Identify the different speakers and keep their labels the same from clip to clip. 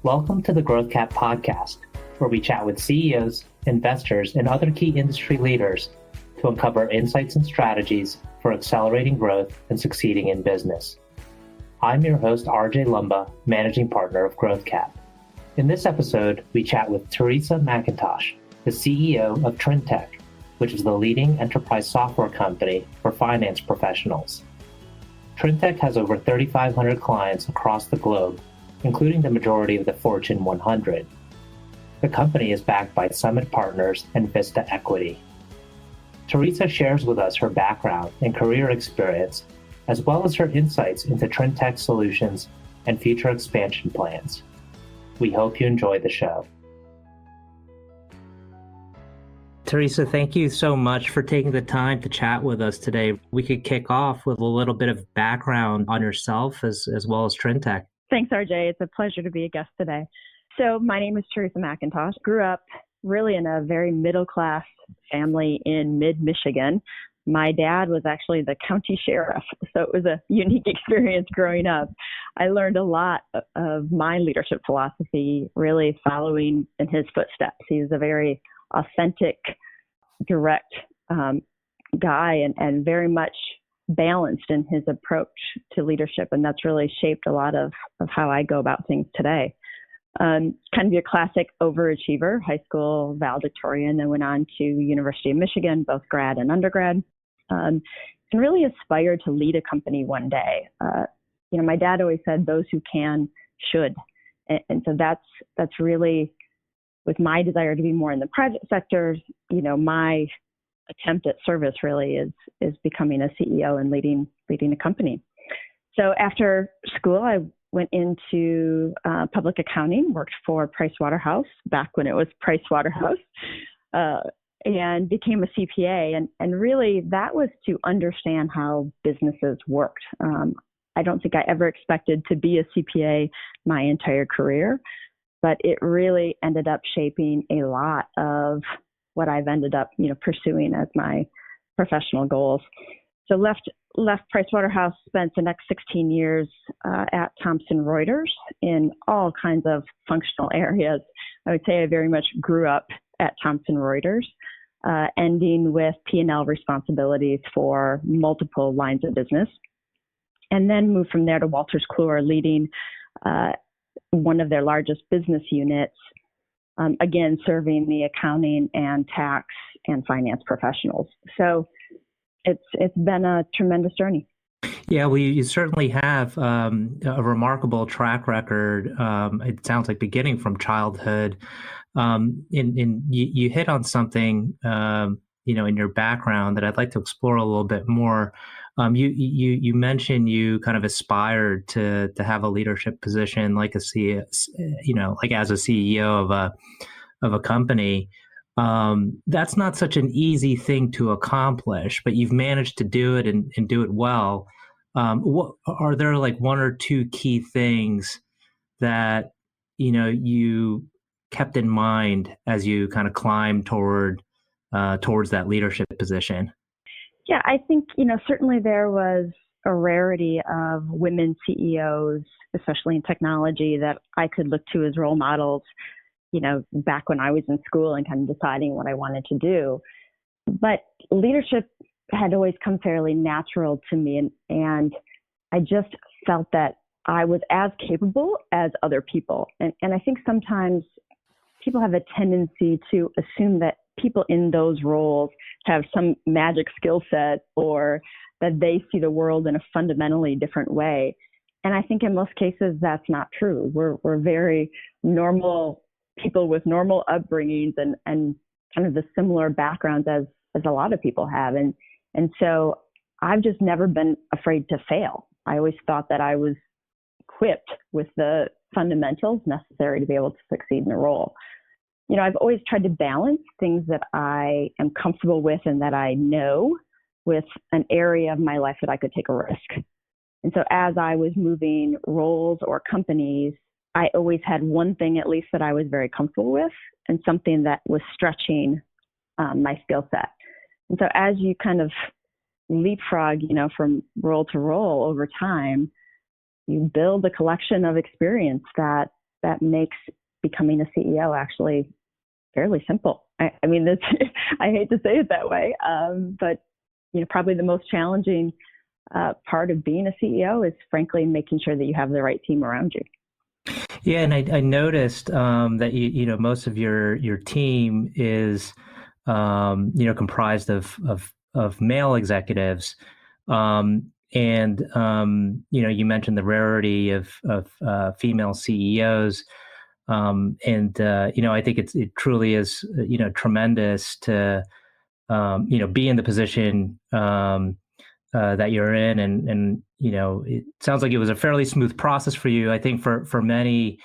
Speaker 1: Welcome to the Growth Cap podcast, where we chat with CEOs, investors, and other key industry leaders to uncover insights and strategies for accelerating growth and succeeding in business. I'm your host, RJ Lumba, Managing Partner of Growth Cap. In this episode, we chat with Teresa Mackintosh, the CEO of Trintech, which is the leading enterprise software company for finance professionals. Trintech has over 3,500 clients across the globe, including the majority of the Fortune 100. The company is backed by Summit Partners and Vista Equity. Teresa shares with us her background and career experience, as well as her insights into Trintech solutions and future expansion plans. We hope you enjoy the show. Teresa, thank you so much for taking the time to chat with us today. We could kick off with a little bit of background on yourself as well as Trintech.
Speaker 2: Thanks, RJ. It's a pleasure to be a guest today. So my name is Teresa Mackintosh. Grew up really in a very middle-class family in mid-Michigan. My dad was actually the county sheriff, so it was a unique experience growing up. I learned a lot of my leadership philosophy really following in his footsteps. He was a very authentic, direct guy and very much balanced in his approach to leadership. And that's really shaped a lot of how I go about things today. Kind of your classic overachiever, high school valedictorian, then went on to University of Michigan, both grad and undergrad, and really aspired to lead a company one day. My dad always said, those who can should. And so that's really, with my desire to be more in the private sector, my attempt at service really is becoming a CEO and leading a company. So after school, I went into public accounting, worked for Pricewaterhouse back when it was Pricewaterhouse, and became a CPA. And really that was to understand how businesses worked. I don't think I ever expected to be a CPA my entire career, but it really ended up shaping a lot of what I've ended up, pursuing as my professional goals. So left Pricewaterhouse, spent the next 16 years at Thomson Reuters in all kinds of functional areas. I would say I very much grew up at Thomson Reuters, ending with P&L responsibilities for multiple lines of business, and then moved from there to Wolters Kluwer, leading one of their largest business units, again, serving the accounting and tax and finance professionals. So it's been a tremendous journey.
Speaker 1: Yeah, well, you certainly have a remarkable track record. It sounds like beginning from childhood. You hit on something, in your background that I'd like to explore a little bit more. You mentioned you kind of aspired to have a leadership position like as a CEO of a company. That's not such an easy thing to accomplish, but you've managed to do it and do it well. What are there like one or two key things that you kept in mind as you kind of climbed towards that leadership position?
Speaker 2: Yeah, I think, certainly there was a rarity of women CEOs, especially in technology, that I could look to as role models, back when I was in school and kind of deciding what I wanted to do. But leadership had always come fairly natural to me. And I just felt that I was as capable as other people. And I think sometimes people have a tendency to assume that people in those roles have some magic skill set or that they see the world in a fundamentally different way. And I think in most cases, that's not true. We're very normal people with normal upbringings and kind of the similar backgrounds as a lot of people have. And so I've just never been afraid to fail. I always thought that I was equipped with the fundamentals necessary to be able to succeed in a role. I've always tried to balance things that I am comfortable with and that I know with an area of my life that I could take a risk. And so as I was moving roles or companies, I always had one thing at least that I was very comfortable with and something that was stretching my skill set. And so as you kind of leapfrog, from role to role over time, you build a collection of experience that that makes becoming a CEO actually fairly simple. I mean, this, I hate to say it that way, but probably the most challenging part of being a CEO is frankly making sure that you have the right team around you.
Speaker 1: Yeah, and I noticed that most of your team is comprised of male executives, and you mentioned the rarity of female CEOs, and I think it truly is tremendous to be in the position that you're in, and it sounds like it was a fairly smooth process for you. I think for many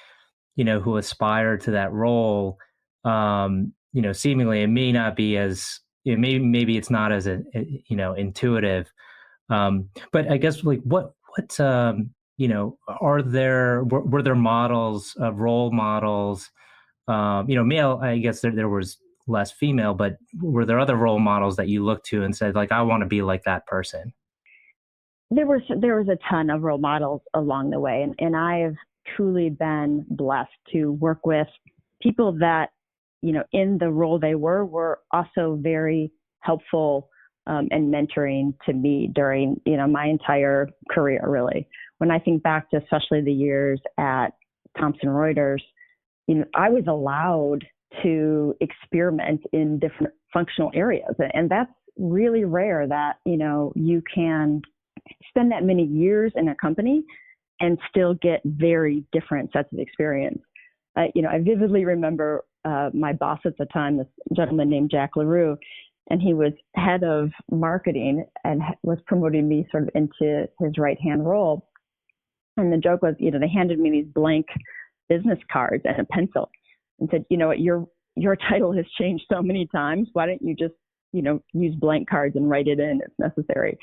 Speaker 1: who aspire to that role, seemingly it may not be as maybe it's not as intuitive. But I guess like what were there models role models? Male, I guess there was less female, but were there other role models that you looked to and said, like, I want to be like that person?
Speaker 2: There was a ton of role models along the way, and I have truly been blessed to work with people that, in the role they were also very helpful and mentoring to me during, my entire career, really. When I think back to especially the years at Thomson Reuters, I was allowed to experiment in different functional areas. And that's really rare that, you can spend that many years in a company and still get very different sets of experience. I vividly remember my boss at the time, this gentleman named Jack LaRue, and he was head of marketing and was promoting me sort of into his right-hand role. And the joke was, they handed me these blank business cards and a pencil and said, what, your title has changed so many times. Why don't you just, use blank cards and write it in if necessary?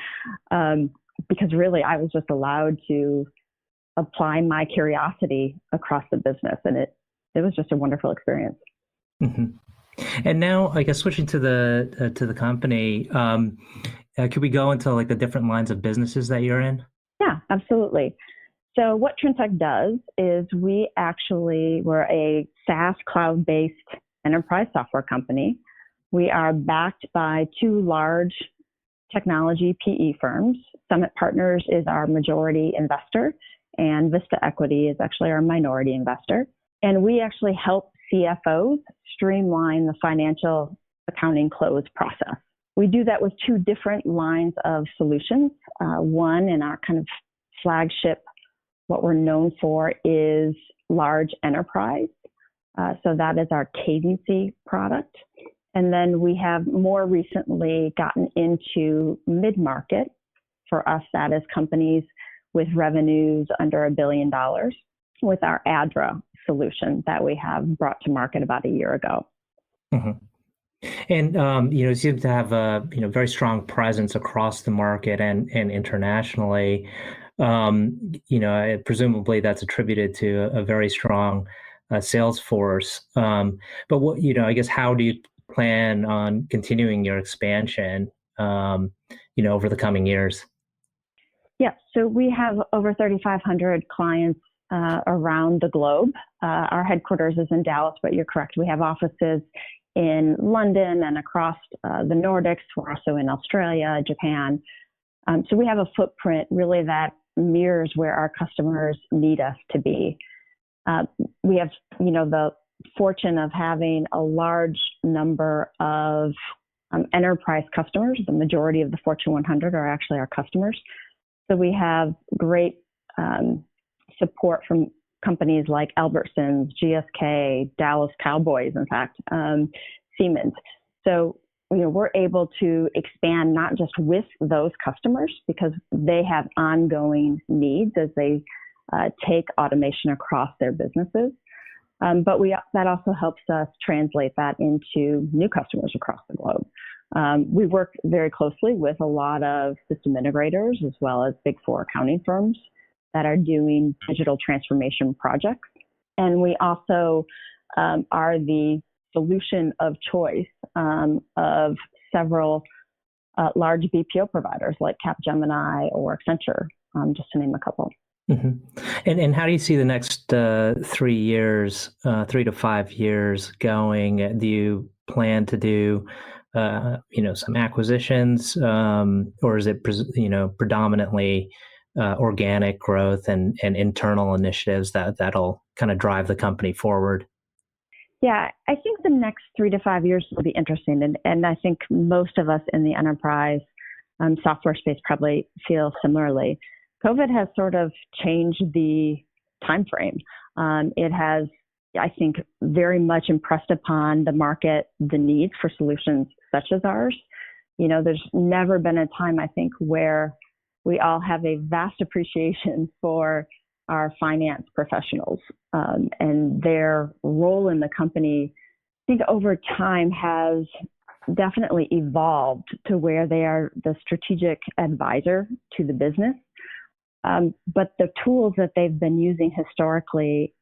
Speaker 2: Because really, I was just allowed to apply my curiosity across the business, and it was just a wonderful experience.
Speaker 1: Mm-hmm. And now, I guess switching to the company, could we go into like the different lines of businesses that you're in?
Speaker 2: Yeah, absolutely. So what Trintech does is we're a SaaS cloud-based enterprise software company. We are backed by two large technology PE firms. Summit Partners is our majority investor, and Vista Equity is actually our minority investor. And we actually help CFOs streamline the financial accounting close process. We do that with two different lines of solutions. One, in our kind of flagship, what we're known for is large enterprise. So that is our Cadency product. And then we have more recently gotten into mid-market. For us, that is companies with revenues under $1 billion with our ADRA solution that we have brought to market about a year ago.
Speaker 1: Mm-hmm. And, you seem to have a, very strong presence across the market and internationally. Presumably that's attributed to a very strong sales force. But what, I guess, how do you plan on continuing your expansion, over the coming years?
Speaker 2: Yeah, so we have over 3,500 clients around the globe. Our headquarters is in Dallas, but you're correct. We have offices in London and across the Nordics. We're also in Australia, Japan. So we have a footprint really that mirrors where our customers need us to be. We have, the fortune of having a large number of enterprise customers. The majority of the Fortune 100 are actually our customers. So we have great support from companies like Albertsons, GSK, Dallas Cowboys, in fact, Siemens. So, we're able to expand not just with those customers because they have ongoing needs as they take automation across their businesses. But that also helps us translate that into new customers across the globe. We work very closely with a lot of system integrators as well as Big Four accounting firms that are doing digital transformation projects. And we also are the solution of choice of several large BPO providers like Capgemini or Accenture, just to name a couple.
Speaker 1: hmm And how do you see the next 3 years, 3 to 5 years going? Do you plan to do, some acquisitions, or is it, predominantly organic growth and internal initiatives that'll kind of drive the company forward?
Speaker 2: Yeah, I think the next 3 to 5 years will be interesting. And I think most of us in the enterprise software space probably feel similarly. COVID has sort of changed the time frame. It has, I think, very much impressed upon the market the need for solutions such as ours. There's never been a time, I think, where we all have a vast appreciation for our finance professionals and their role in the company. I think over time has definitely evolved to where they are the strategic advisor to the business. But the tools that they've been using historically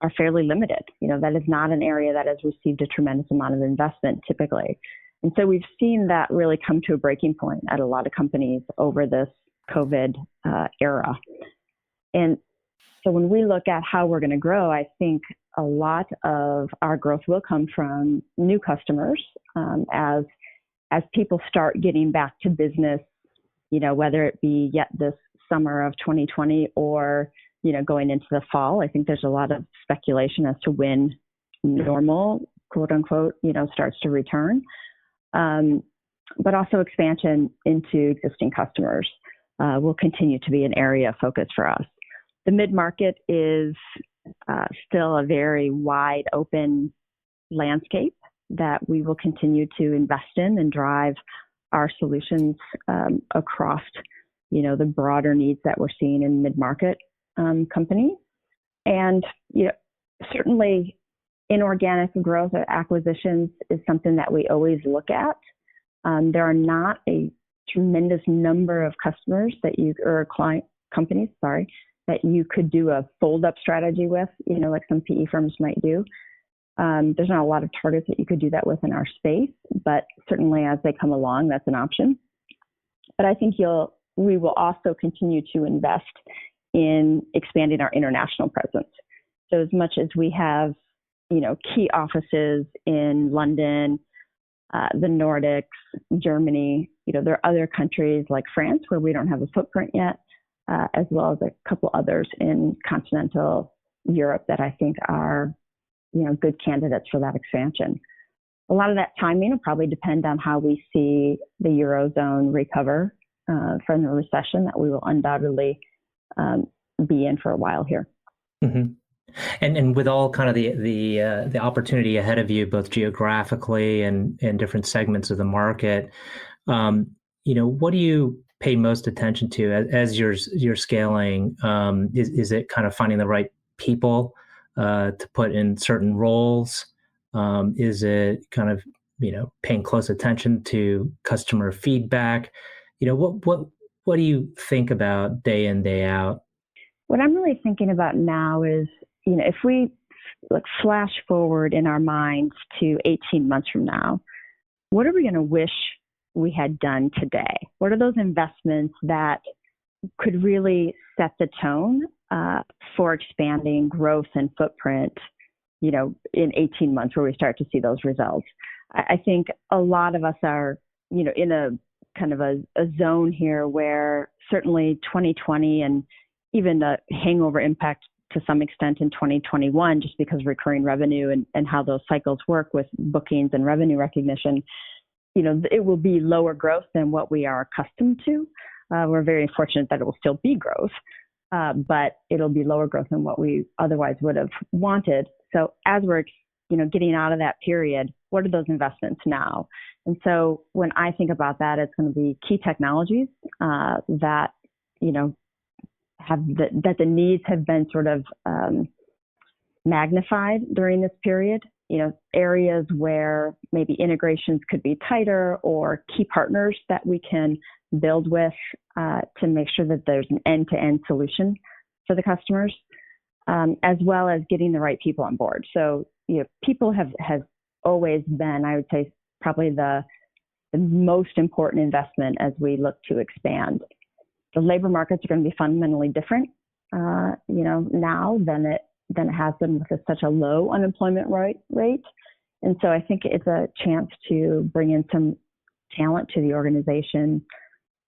Speaker 2: are fairly limited. That is not an area that has received a tremendous amount of investment typically. And so we've seen that really come to a breaking point at a lot of companies over this COVID era. And so when we look at how we're going to grow, I think a lot of our growth will come from new customers as people start getting back to business, whether it be yet this summer of 2020 or, going into the fall. I think there's a lot of speculation as to when normal, quote unquote, starts to return. But also expansion into existing customers will continue to be an area of focus for us. The mid-market is still a very wide open landscape that we will continue to invest in and drive our solutions across, the broader needs that we're seeing in mid-market companies. And, certainly inorganic growth or acquisitions is something that we always look at. There are not a tremendous number of customers companies, that you could do a fold-up strategy with, like some PE firms might do. There's not a lot of targets that you could do that with in our space, but certainly as they come along, that's an option. But I think we will also continue to invest in expanding our international presence. So as much as we have, key offices in London, the Nordics, Germany, there are other countries like France where we don't have a footprint yet, as well as a couple others in continental Europe that I think are, good candidates for that expansion. A lot of that timing will probably depend on how we see the Eurozone recover from the recession that we will undoubtedly be in for a while here.
Speaker 1: Mm-hmm. And with all kind of the opportunity ahead of you, both geographically and different segments of the market, what do you pay most attention to as you're scaling? Is it kind of finding the right people to put in certain roles? Is it kind of paying close attention to customer feedback? What do you think about day in, day out?
Speaker 2: What I'm really thinking about now is, if we flash forward in our minds to 18 months from now, what are we going to wish we had done today? What are those investments that could really set the tone for expanding growth and footprint, in 18 months where we start to see those results? I think a lot of us are, in a kind of a zone here where certainly 2020 and even the hangover impact to some extent in 2021, just because of recurring revenue and how those cycles work with bookings and revenue recognition, it will be lower growth than what we are accustomed to. We're very fortunate that it will still be growth, but it'll be lower growth than what we otherwise would have wanted. So as we're, getting out of that period, what are those investments now? And so when I think about that, it's going to be key technologies that, that the needs have been sort of magnified during this period. Areas where maybe integrations could be tighter or key partners that we can build with to make sure that there's an end-to-end solution for the customers, as well as getting the right people on board. So, people have always been, I would say, probably the most important investment as we look to expand. The labor markets are going to be fundamentally different now than it has been with such a low unemployment rate. And so I think it's a chance to bring in some talent to the organization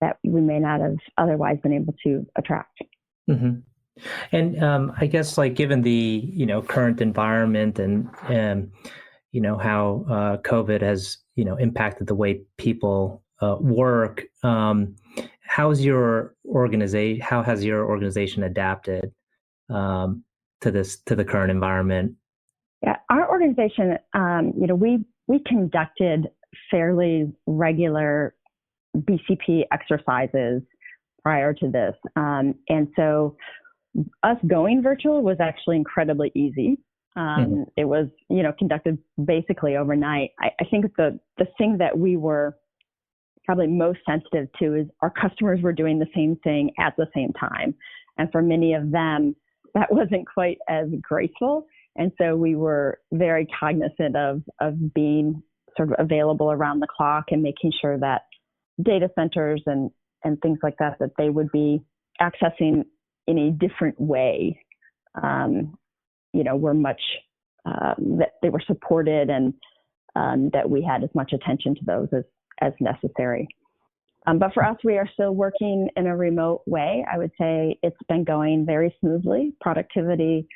Speaker 2: that we may not have otherwise been able to attract.
Speaker 1: Mm-hmm. And I guess, like, given the current environment and how COVID has impacted the way people work, how has your organization adapted to the current environment?
Speaker 2: Yeah, our organization, we conducted fairly regular BCP exercises prior to this, and so us going virtual was actually incredibly easy. It was, conducted basically overnight. I think the thing that we were probably most sensitive to is our customers were doing the same thing at the same time. And for many of them, that wasn't quite as graceful. And so we were very cognizant of being sort of available around the clock and making sure that data centers and things like that they would be accessing in a different way, were much, that they were supported and that we had as much attention to those as necessary. But for us, we are still working in a remote way. I would say it's been going very smoothly. Productivity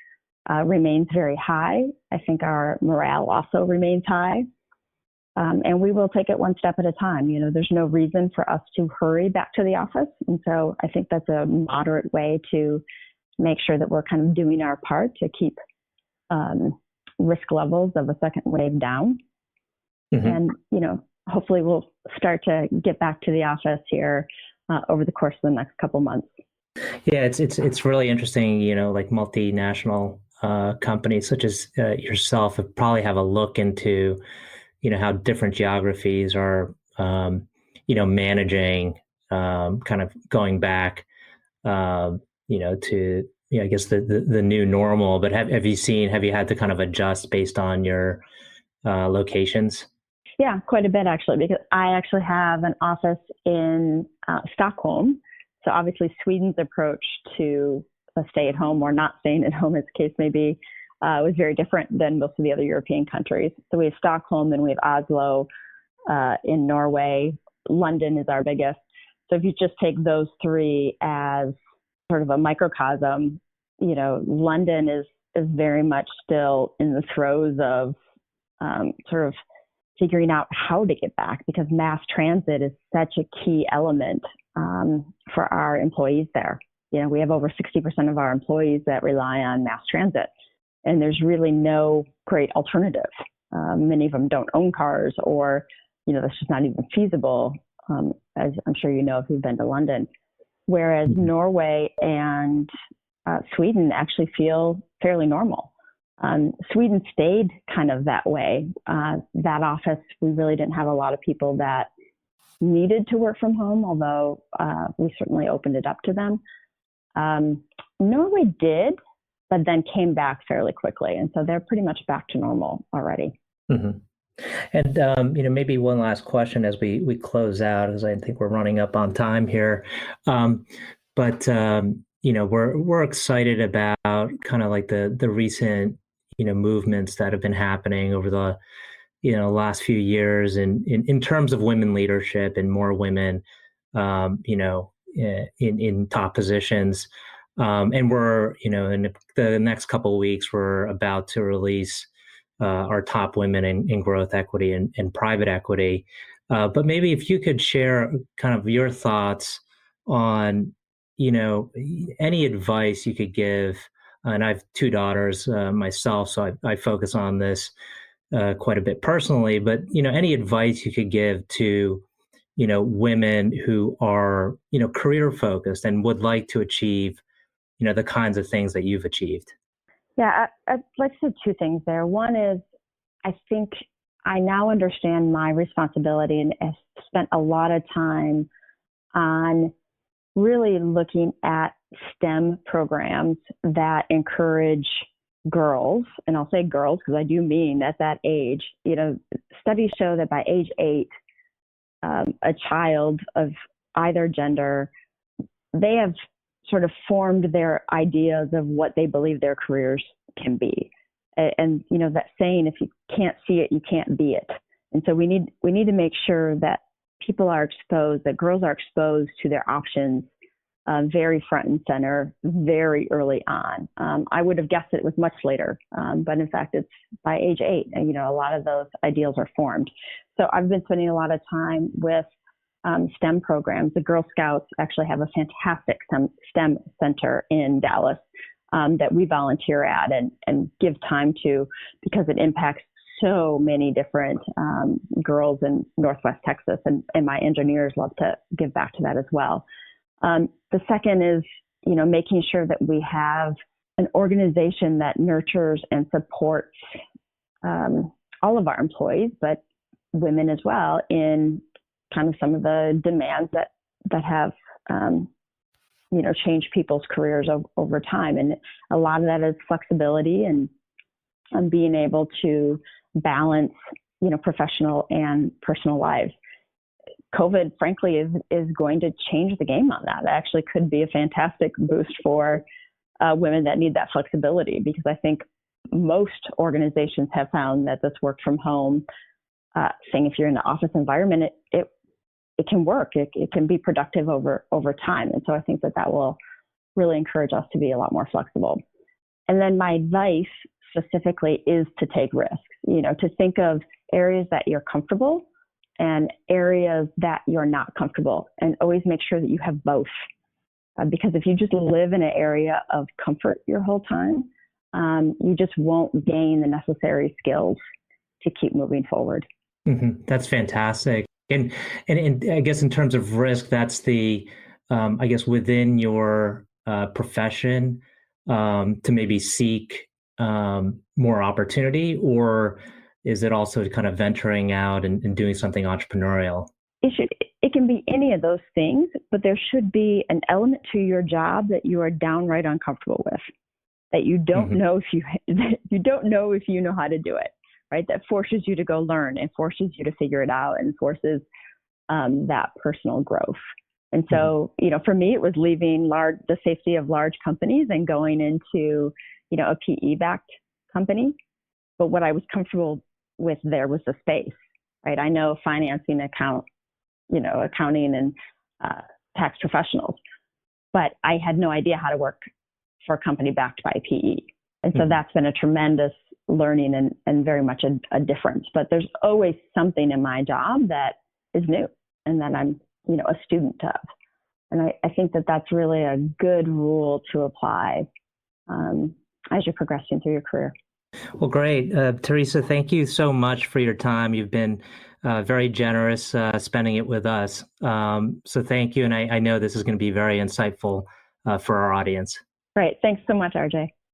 Speaker 2: remains very high. I think our morale also remains high. And we will take it one step at a time. There's no reason for us to hurry back to the office. And so I think that's a moderate way to make sure that we're kind of doing our part to keep risk levels of a second wave down. Mm-hmm. And, hopefully we'll start to get back to the office here over the course of the next couple months.
Speaker 1: Yeah, it's really interesting, like multinational companies such as yourself probably have a look into how different geographies are, managing, kind of going back, to, I guess the new normal. But have you had to kind of adjust based on your locations?
Speaker 2: Yeah, quite a bit actually, because I actually have an office in Stockholm. So obviously Sweden's approach to a stay at home or not staying at home, as the case may be, was very different than most of the other European countries. So we have Stockholm and we have Oslo in Norway. London is our biggest. So if you just take those three as sort of a microcosm, London is very much still in the throes of sort of figuring out how to get back, because mass transit is such a key element for our employees there. We have over 60% of our employees that rely on mass transit. And there's really no great alternative. Many of them don't own cars, or, that's just not even feasible, as I'm sure if you've been to London. Whereas Norway and Sweden actually feel fairly normal. Sweden stayed kind of that way. That office, we really didn't have a lot of people that needed to work from home, although we certainly opened it up to them. Norway did, but then came back fairly quickly. And so they're pretty much back to normal already.
Speaker 1: Mm-hmm. And, maybe one last question as we close out, because I think we're running up on time here. But we're excited about kind of like the recent, movements that have been happening over the, last few years in terms of women leadership and more women, in top positions. And we're, in the next couple of weeks, we're about to release our top women in growth equity and private equity. But maybe if you could share kind of your thoughts on, any advice you could give. And I have two daughters myself, so I focus on this quite a bit personally. But, any advice you could give to, women who are, career focused and would like to achieve, the kinds of things that you've achieved.
Speaker 2: Yeah, I'd like to say two things there. One is, I think I now understand my responsibility and have spent a lot of time on really looking at STEM programs that encourage girls, and I'll say girls because I do mean at that age. Studies show that by age 8, a child of either gender, they have sort of formed their ideas of what they believe their careers can be. And that saying, if you can't see it, you can't be it. And so we need to make sure that people are exposed, that girls are exposed to their options very front and center, very early on. I would have guessed it was much later, but in fact, it's by age 8. And, a lot of those ideals are formed. So I've been spending a lot of time with STEM programs. The Girl Scouts actually have a fantastic STEM center in Dallas that we volunteer at and give time to, because it impacts so many different girls in Northwest Texas, and my engineers love to give back to that as well. The second is, making sure that we have an organization that nurtures and supports all of our employees, but women as well, in kind of some of the demands that have, changed people's careers over time. And a lot of that is flexibility and being able to balance, professional and personal lives. COVID, frankly, is going to change the game on that. It actually could be a fantastic boost for women that need that flexibility, because I think most organizations have found that this work from home thing, if you're in the office environment, it can work. It can be productive over time. And so I think that will really encourage us to be a lot more flexible. And then my advice specifically is to take risks, to think of areas that you're comfortable and areas that you're not comfortable, and always make sure that you have both. Because if you just live in an area of comfort your whole time, you just won't gain the necessary skills to keep moving forward.
Speaker 1: Mm-hmm. That's fantastic. And I guess in terms of risk, that's the, I guess within your profession, to maybe seek more opportunity, or is it also kind of venturing out and doing something entrepreneurial?
Speaker 2: It can be any of those things, but there should be an element to your job that you are downright uncomfortable with, that you don't know if you know how to do it, right? That forces you to go learn and forces you to figure it out and forces that personal growth. And so, for me, it was leaving the safety of large companies and going into, a PE-backed company. But what I was comfortable with there was the space, right? I know financing, accounting and tax professionals, but I had no idea how to work for a company backed by PE. And so that's been a tremendous learning and very much a difference. But there's always something in my job that is new and that I'm, a student of. And I think that that's really a good rule to apply as you're progressing through your career.
Speaker 1: Well, great. Teresa, thank you so much for your time. You've been very generous spending it with us. So thank you. And I know this is going to be very insightful for our audience.
Speaker 2: Great. Thanks so much, RJ.